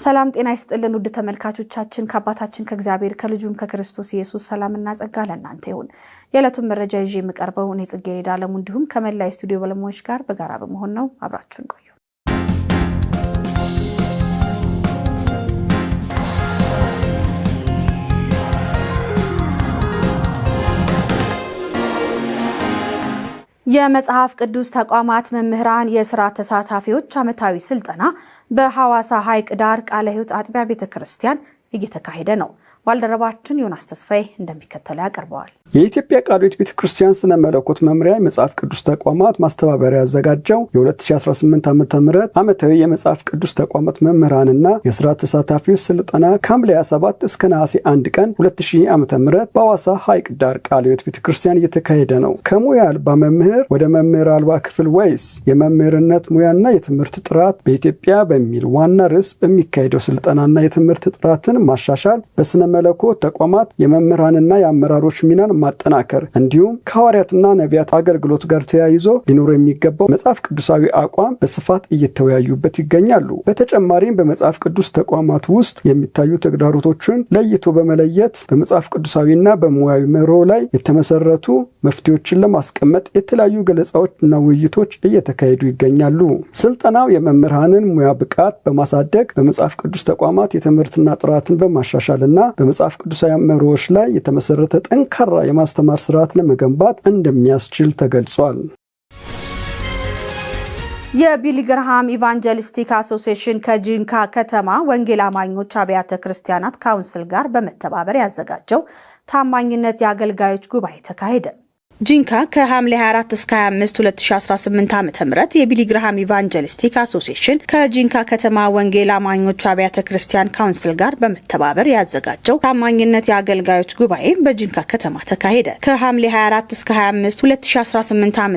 ሰላም ጤና ይስጥልን ውድ ተመልካቾቻችን ከአባታችን ከእግዚአብሔር ከልጁም ከክርስቶስ ኢየሱስ ሰላምና ጸጋ ለእናንተ ይሁን። የዕለቱን መረጃ ይዤ የምቀርበው እኔ ጽጌረዳ አለሙ እንዲሁም ከመላ ስቱዲዮ ባለሙያዎች ጋር በጋራ በመሆን ነው። አብራችሁን ቆዩ። የመጽሐፍ ቅዱስ ተቋማት መምህራን የሥራ ተሳታፊዎች ዓመታዊ ስልጠና በሐዋሳ ሐይቅ ዳር ቃለ ሕይወት አጥቢያ ቤተክርስቲያን እየተካሄደ ነው። ባልደረባችን ዮናስ ተስፋዬ እንደሚከተለው ያቀርበዋል። የኢትዮጵያ ቃለ ሕይወት ቤተክርስቲያን ስነ መለኮት መምሪያ የመጽሐፍ ቅዱስ ተቋማት ማስተባበሪያ ያዘጋጀው የ2018 ዓ.ም ዓመታዊ የመጽሐፍ ቅዱስ ተቋማት መምህራንና የሥራ ተሳታፊዎች ስልጠና ከሐምሌ 27 እስከ ነሐሴ 1 ቀን 2000 ዓ.ም በሐዋሳ ሐይቅ ዳር ቃለ ሕይወት ቤተክርስቲያን እየተካሄደ ነው። ከሙያ አልባ መምህር ወደ መምህር አልባ ክፍል ወይስ የመምህርነት ሙያና የትምህርት ጥራት በኢትዮጵያ በሚል ዋና ርዕስ በሚካሄደው ስልጠናና የትምህርት ጥራትን ማሻሻል በስነ መለኮት ተቋማት የመምህራንና የአመራሮች ሚናን ማጠናከር እንዲሁም ከሐዋርያትና ነቢያት አገልግሎት ጋር ተያይዞ ሊኖር የሚገባው መጽሐፍ ቅዱሳዊ አቋም በስፋት እየተወያዩበት ይገኛሉ። በተጨማሪም በመጽሐፍ ቅዱስ ተቋማት ውስጥ የሚታዩ ተግዳሮቶችን ለይቶ በመለየት በመጽሐፍ ቅዱሳዊና በሙያዊ መርሆ ላይ የተመሰረቱ መፍትሄዎችን ለማስቀመጥ የተለያዩ ገለጻዎችና ውይይቶች እየተካሄዱ ይገኛሉ። ስልጠናው የመምህራንን ሙያ ብቃት በማሳደግ በመጽሐፍ ቅዱስ ተቋማት የትምህርትና ጥራትን በማሻሻልና በመጽሐፍ ቅዱሳዊ መርሆዎች ላይ የተመሰረተ ጠንካራ የማስተማር ስርዓት ለመገንባት እንደሚያስችል ተገልጿል። የቢሊ ግርሃም ኢቫንጀሊስቲክ አሶሲዬሽን ከጂንካ ከተማ ወንጌል አማኞች አብያተ ክርስቲያናት ካውንስል ጋር በመተባበር ያዘጋጀው ታማኝነት የአገልጋዮች ጉባኤ ተካሄደ። ጂንካ ከሐምሌ 24 እስከ 25 2018 ዓ.ም የቢሊ ግርሃም ኢቫንጀሊስቲክ አሶሲዬሽን ከጂንካ ከተማ ወንጌል አማኞች አብያተ ክርስቲያን ካውንስል ጋር በመተባበር ያዘጋጀው ታማኝነት የአገልጋዮች ጉባኤ በጂንካ ከተማ ተካሄደ። ከሐምሌ 24 እስከ 25 2018 ዓ.ም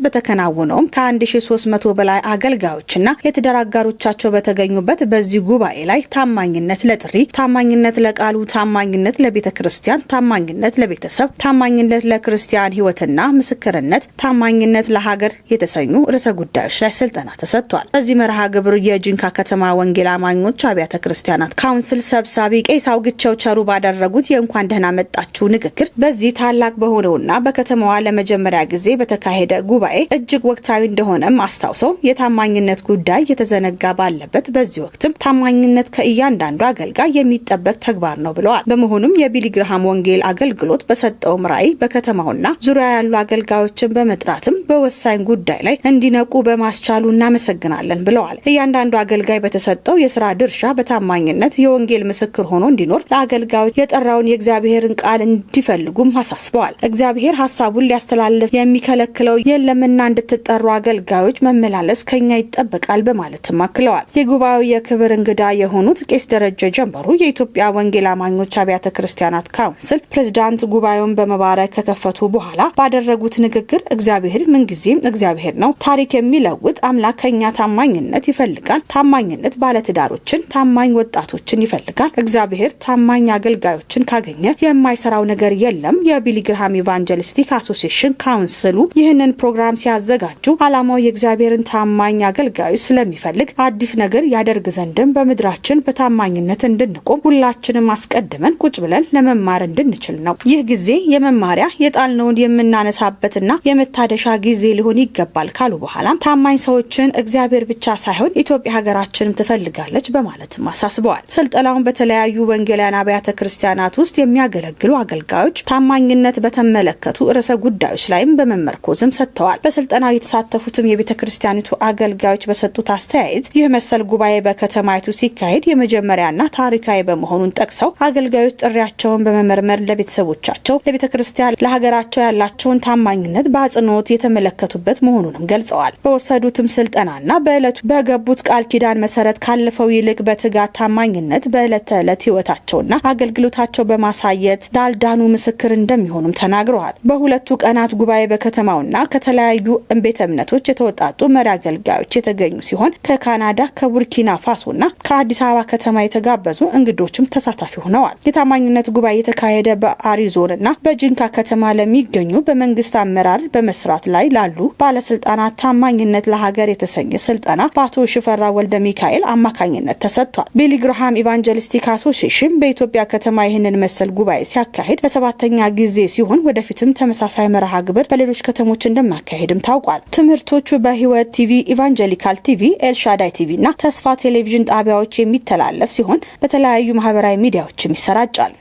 በተከናወነውም ከ1300 በላይ አገልጋዮችና የትዳር አጋሮቻቸው በተገኙበት በዚህ ጉባኤ ላይ ታማኝነት ለጥሪ፣ ታማኝነት ለቃሉ፣ ታማኝነት ለቤተ ክርስቲያን፣ ታማኝነት ለቤተሰብ፣ ታማኝነት ለክርስቲያን ሕይወትና ምስክርነት፣ ታማኝነት ለሀገር የተሰኙ ርዕሰ ጉዳዮች ላይ ስልጠና ተሰጥቷል። በዚህ መርሃ ግብር የጂንካ ከተማ ወንጌል አማኞች አብያተ ክርስቲያናት ካውንስል ሰብሳቢ ቄስ አውግቸው ቸሩ ባደረጉት የእንኳን ደህና መጣችሁ ንግግር በዚህ ታላቅ በሆነውና በከተማዋ ለመጀመሪያ ጊዜ በተካሄደ ጉባኤ እጅግ ወቅታዊ እንደሆነም አስታውሰው የታማኝነት ጉዳይ የተዘነጋ ባለበት በዚህ ወቅትም ታማኝነት ከእያንዳንዱ አገልጋይ የሚጠበቅ ተግባር ነው ብለዋል። በመሆኑም የቢሊ ግርሃም ወንጌል አገልግሎት በሰጠው ራዕይ በከተማውና ዙሪያ ያሉ አገልጋዮችን በመጥራትም በወሳኝ ጉዳይ ላይ እንዲነቁ በማስቻሉ እናመሰግናለን ብለዋል። እያንዳንዱ አገልጋይ በተሰጠው የሥራ ድርሻ በታማኝነት የወንጌል ምስክር ሆኖ እንዲኖር ለአገልጋዮች የጠራውን የእግዚአብሔርን ቃል እንዲፈልጉም አሳስበዋል። እግዚአብሔር ሐሳቡን ሊያስተላልፍ የሚከለክለው የለምና እንድትጠሩ አገልጋዮች መመላለስ ከኛ ይጠበቃል በማለትም አክለዋል። የጉባኤው የክብር እንግዳ የሆኑት ቄስ ደረጀ ጀንበሩ የኢትዮጵያ ወንጌል አማኞች አብያተ ክርስቲያናት ካውንስል ፕሬዝዳንት ጉባኤውን በመባረክ ከከፈቱ በኋላ ባደረጉት ንግግር እግዚአብሔር ምንጊዜም እግዚአብሔር ነው፣ ታሪክ የሚለውጥ አምላክ ከኛ ታማኝነት ይፈልጋል። ታማኝነት ባለትዳሮችን፣ ታማኝ ወጣቶችን ይፈልጋል። እግዚአብሔር ታማኝ አገልጋዮችን ካገኘ የማይሰራው ነገር የለም። የቢሊ ግርሃም ኢቫንጀሊስቲክ አሶሲዬሽን ካውንስሉ ይህንን ፕሮግራም ሲያዘጋጁ ዓላማው የእግዚአብሔርን ታማኝ አገልጋዮች ስለሚፈልግ አዲስ ነገር ያደርግ ዘንድም በምድራችን በታማኝነት እንድንቆም ሁላችንም አስቀድመን ቁጭ ብለን ለመማር እንድንችል ነው። ይህ ጊዜ የመማሪያ የጣልነውን የምናነሳበትና የመታደሻ ጊዜ ሊሆን ይገባል ካሉ በኋላ ታማኝ ሰዎችን እግዚአብሔር ብቻ ሳይሆን ኢትዮጵያ ሀገራችንም ትፈልጋለች በማለትም አሳስበዋል። ስልጠናውን በተለያዩ ወንጌላውያን አብያተ ክርስቲያናት ውስጥ የሚያገለግሉ አገልጋዮች ታማኝነት በተመለከቱ ርዕሰ ጉዳዮች ላይም በመመርኮዝም ሰጥተዋል። በስልጠናው የተሳተፉትም የቤተ ክርስቲያኒቱ አገልጋዮች በሰጡት አስተያየት ይህ መሰል ጉባኤ በከተማይቱ ሲካሄድ የመጀመሪያና ታሪካዊ በመሆኑን ጠቅሰው አገልጋዮች ጥሪያቸውን በመመርመር ለቤተሰቦቻቸው፣ ለቤተ ክርስቲያን፣ ለሀገራቸው ያላቸውን ታማኝነት በአጽንኦት የተመለከቱበት መሆኑንም ገልጸዋል። በወሰዱትም ስልጠናና በዕለቱ በገቡት ቃል ኪዳን መሰረት ካለፈው ይልቅ በትጋት ታማኝነት በዕለት ተዕለት ሕይወታቸውና አገልግሎታቸው በማሳየት ዳልዳኑ ምስክር እንደሚሆኑም ተናግረዋል። በሁለቱ ቀናት ጉባኤ በከተማውና ከተለያዩ ቤተ እምነቶች የተወጣጡ መሪ አገልጋዮች የተገኙ ሲሆን ከካናዳ፣ ከቡርኪና ፋሶና ከአዲስ አበባ ከተማ የተጋበዙ እንግዶችም ተሳታፊ ሆነዋል። የታማኝነት ጉባኤ የተካሄደ በአሪዞንና በጂንካ ከተማ ለሚገኙ ለሚገኙ በመንግስት አመራር በመስራት ላይ ላሉ ባለስልጣናት ታማኝነት ለሀገር የተሰኘ ስልጠና በአቶ ሽፈራ ወልደ ሚካኤል አማካኝነት ተሰጥቷል። ቢሊ ግርሃም ኢቫንጀሊስቲክ አሶሲዬሽን በኢትዮጵያ ከተማ ይህንን መሰል ጉባኤ ሲያካሂድ ለሰባተኛ ጊዜ ሲሆን ወደፊትም ተመሳሳይ መርሃ ግብር በሌሎች ከተሞች እንደማካሄድም ታውቋል። ትምህርቶቹ በህይወት ቲቪ፣ ኢቫንጀሊካል ቲቪ፣ ኤልሻዳይ ቲቪ እና ተስፋ ቴሌቪዥን ጣቢያዎች የሚተላለፍ ሲሆን በተለያዩ ማህበራዊ ሚዲያዎችም ይሰራጫል።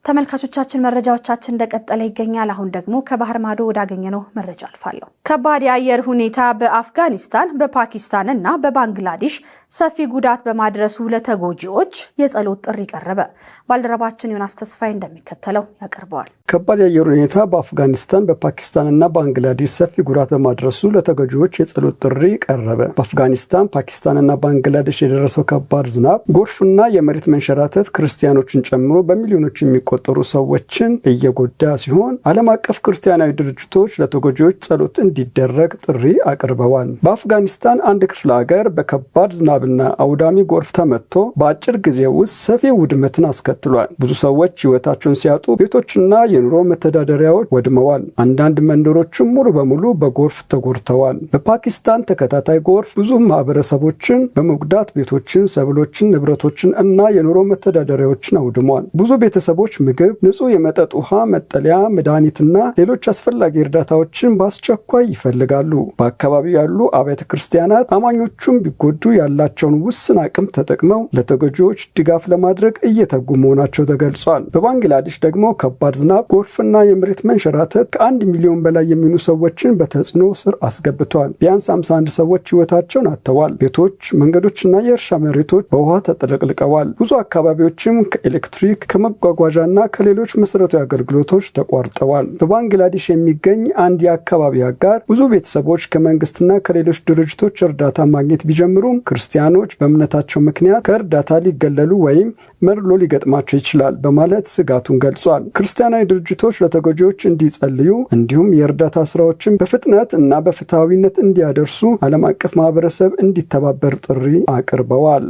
ተመልካቾቻችን መረጃዎቻችን እንደቀጠለ ይገኛል። አሁን ደግሞ ከባህር ማዶ ወዳገኘነው መረጃ አልፋለሁ። ከባድ የአየር ሁኔታ በአፍጋኒስታን በፓኪስታን እና በባንግላዴሽ ሰፊ ጉዳት በማድረሱ ለተጎጂዎች የጸሎት ጥሪ ቀረበ። ባልደረባችን ዮናስ ተስፋዬ እንደሚከተለው ያቀርበዋል። ከባድ የአየር ሁኔታ በአፍጋኒስታን በፓኪስታን እና ባንግላዴሽ ሰፊ ጉዳት በማድረሱ ለተጎጂዎች የጸሎት ጥሪ ቀረበ። በአፍጋኒስታን፣ ፓኪስታን እና ባንግላዴሽ የደረሰው ከባድ ዝናብ፣ ጎርፍና የመሬት መንሸራተት ክርስቲያኖችን ጨምሮ በሚሊዮኖች የሚቆጠሩ ሰዎችን እየጎዳ ሲሆን ዓለም አቀፍ ክርስቲያናዊ ድርጅቶች ለተጎጂዎች ጸሎት እንዲደረግ ጥሪ አቅርበዋል። በአፍጋኒስታን አንድ ክፍለ ሀገር በከባድ ዝናብና አውዳሚ ጎርፍ ተመትቶ በአጭር ጊዜ ውስጥ ሰፊ ውድመትን አስከትሏል። ብዙ ሰዎች ሕይወታቸውን ሲያጡ ቤቶችና የኑሮ መተዳደሪያዎች ወድመዋል። አንዳንድ መንደሮችም ሙሉ በሙሉ በጎርፍ ተጎድተዋል። በፓኪስታን ተከታታይ ጎርፍ ብዙ ማህበረሰቦችን በመጉዳት ቤቶችን፣ ሰብሎችን፣ ንብረቶችን እና የኑሮ መተዳደሪያዎችን አውድሟል። ብዙ ቤተሰቦች ምግብ፣ ንጹህ የመጠጥ ውሃ፣ መጠለያ፣ መድኃኒትና ሌሎች አስፈላጊ እርዳታዎችን በአስቸኳይ ይፈልጋሉ። በአካባቢው ያሉ አብያተ ክርስቲያናት አማኞቹም ቢጎዱ ያላቸውን ውስን አቅም ተጠቅመው ለተጎጂዎች ድጋፍ ለማድረግ እየተጉ መሆናቸው ተገልጿል። በባንግላዴሽ ደግሞ ከባድ ዝናብ፣ ጎርፍና የመሬት መንሸራተት ከ1 ሚሊዮን በላይ የሚሆኑ ሰዎችን በተጽዕኖ ስር አስገብቷል። ቢያንስ 51 ሰዎች ሕይወታቸውን አጥተዋል። ቤቶች፣ መንገዶችና የእርሻ መሬቶች በውሃ ተጥለቅልቀዋል። ብዙ አካባቢዎችም ከኤሌክትሪክ ከመጓጓዣና ከሌሎች መሰረታዊ አገልግሎቶች ተቋርጠዋል። በባንግላዴሽ የሚገኝ አንድ የአካባቢ አጋር ብዙ ቤተሰቦች ከመንግስትና ከሌሎች ድርጅቶች እርዳታ ማግኘት ቢጀምሩም ክርስቲያኖች በእምነታቸው ምክንያት ከእርዳታ ሊገለሉ ወይም መርሎ ሊገጥማቸው ይችላል በማለት ስጋቱን ገልጿል። ክርስቲያናዊ ድርጅቶች ለተጎጂዎች እንዲጸልዩ እንዲሁም የእርዳታ ስራዎችን በፍጥነት እና በፍትሃዊነት እንዲያደርሱ ዓለም አቀፍ ማህበረሰብ እንዲተባበር ጥሪ አቅርበዋል።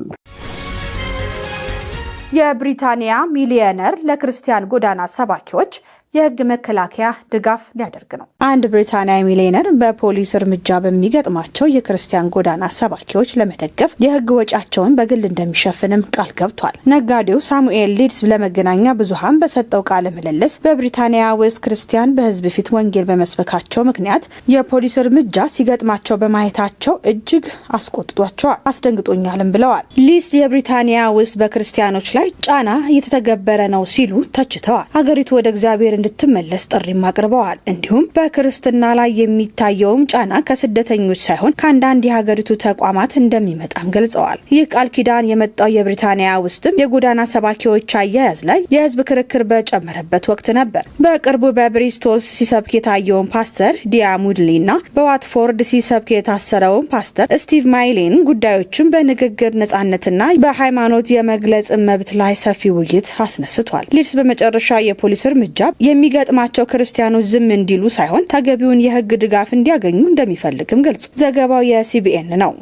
የብሪታንያ ሚሊዮነር ለክርስቲያን ጎዳና ሰባኪዎች የህግ መከላከያ ድጋፍ ሊያደርግ ነው። አንድ ብሪታንያዊ ሚሊዮነር በፖሊስ እርምጃ በሚገጥማቸው የክርስቲያን ጎዳና ሰባኪዎች ለመደገፍ የህግ ወጪያቸውን በግል እንደሚሸፍንም ቃል ገብቷል። ነጋዴው ሳሙኤል ሊድስ ለመገናኛ ብዙሃን በሰጠው ቃለ ምልልስ በብሪታንያ ውስጥ ክርስቲያን በህዝብ ፊት ወንጌል በመስበካቸው ምክንያት የፖሊስ እርምጃ ሲገጥማቸው በማየታቸው እጅግ አስቆጥቷቸዋል፣ አስደንግጦኛልም ብለዋል። ሊድስ የብሪታንያ ውስጥ በክርስቲያኖች ላይ ጫና እየተተገበረ ነው ሲሉ ተችተዋል። ሀገሪቱ ወደ እግዚአብሔር እንድትመለስ ጥሪም አቅርበዋል። እንዲሁም በክርስትና ላይ የሚታየውም ጫና ከስደተኞች ሳይሆን ከአንዳንድ የሀገሪቱ ተቋማት እንደሚመጣም ገልጸዋል። ይህ ቃል ኪዳን የመጣው የብሪታንያ ውስጥም የጎዳና ሰባኪዎች አያያዝ ላይ የህዝብ ክርክር በጨመረበት ወቅት ነበር። በቅርቡ በብሪስቶል ሲሰብክ የታየውን ፓስተር ዲያ ሙድሊ እና በዋትፎርድ ሲሰብክ የታሰረውን ፓስተር ስቲቭ ማይሌን ጉዳዮችን በንግግር ነጻነትና በሃይማኖት የመግለጽ መብት ላይ ሰፊ ውይይት አስነስቷል። ሊድስ በመጨረሻ የፖሊስ እርምጃ የሚገጥማቸው ክርስቲያኖች ዝም እንዲሉ ሳይሆን ተገቢውን የህግ ድጋፍ እንዲያገኙ እንደሚፈልግም ገልጿል። ዘገባው የሲቢኤን ነው።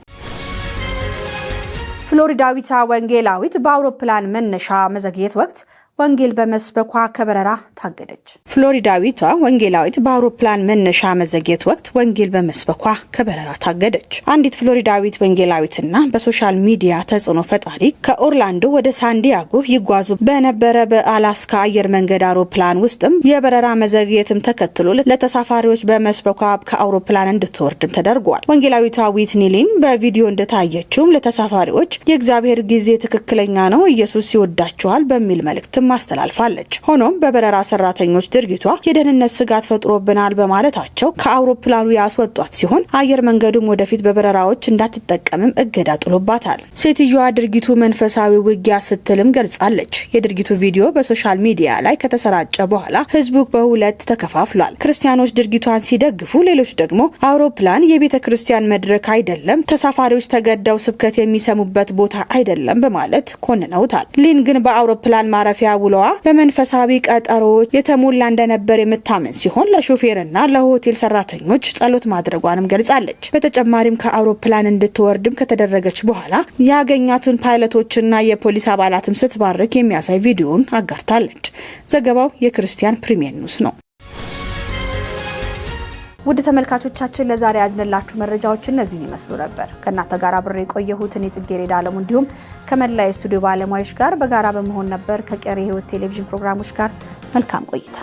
ፍሎሪዳዊቷ ወንጌላዊት በአውሮፕላን መነሻ መዘግየት ወቅት ወንጌል በመስበኳ ከበረራ ታገደች። ፍሎሪዳዊቷ ወንጌላዊት በአውሮፕላን መነሻ መዘግየት ወቅት ወንጌል በመስበኳ ከበረራ ታገደች። አንዲት ፍሎሪዳዊት ወንጌላዊትና በሶሻል ሚዲያ ተጽዕኖ ፈጣሪ ከኦርላንዶ ወደ ሳንዲያጎ ይጓዙ በነበረ በአላስካ አየር መንገድ አውሮፕላን ውስጥም የበረራ መዘግየትም ተከትሎ ለተሳፋሪዎች በመስበኳ ከአውሮፕላን እንድትወርድም ተደርጓል። ወንጌላዊቷ ዊትኒ ሊን በቪዲዮ እንደታየችውም ለተሳፋሪዎች የእግዚአብሔር ጊዜ ትክክለኛ ነው፣ ኢየሱስ ይወዳቸዋል በሚል መልእክት ማስተላልፋለች። ሆኖም በበረራ ሰራተኞች ድርጊቷ የደህንነት ስጋት ፈጥሮብናል በማለታቸው ከአውሮፕላኑ ያስወጧት ሲሆን አየር መንገዱም ወደፊት በበረራዎች እንዳትጠቀምም እገዳ ጥሎባታል። ሴትዮዋ ድርጊቱ መንፈሳዊ ውጊያ ስትልም ገልጻለች። የድርጊቱ ቪዲዮ በሶሻል ሚዲያ ላይ ከተሰራጨ በኋላ ህዝቡ በሁለት ተከፋፍሏል። ክርስቲያኖች ድርጊቷን ሲደግፉ፣ ሌሎች ደግሞ አውሮፕላን የቤተ ክርስቲያን መድረክ አይደለም፣ ተሳፋሪዎች ተገደው ስብከት የሚሰሙበት ቦታ አይደለም በማለት ኮንነውታል። ሊን ግን በአውሮፕላን ማረፊያ ውሎዋ በመንፈሳዊ ቀጠሮዎች የተሞላ እንደነበር የምታመን ሲሆን ለሾፌርና ለሆቴል ሰራተኞች ጸሎት ማድረጓንም ገልጻለች። በተጨማሪም ከአውሮፕላን እንድትወርድም ከተደረገች በኋላ ያገኛቱን ፓይለቶችና የፖሊስ አባላትም ስትባርክ የሚያሳይ ቪዲዮን አጋርታለች። ዘገባው የክርስቲያን ፕሪሚየር ኒውስ ነው። ውድ ተመልካቾቻችን ለዛሬ ያዝንላችሁ መረጃዎች እነዚህን ይመስሉ ነበር። ከእናንተ ጋር አብሬ የቆየሁትን የጽጌረዳ አለሙ እንዲሁም ከመላ የስቱዲዮ ባለሙያዎች ጋር በጋራ በመሆን ነበር። ከቀሪ ሕይወት ቴሌቪዥን ፕሮግራሞች ጋር መልካም ቆይታ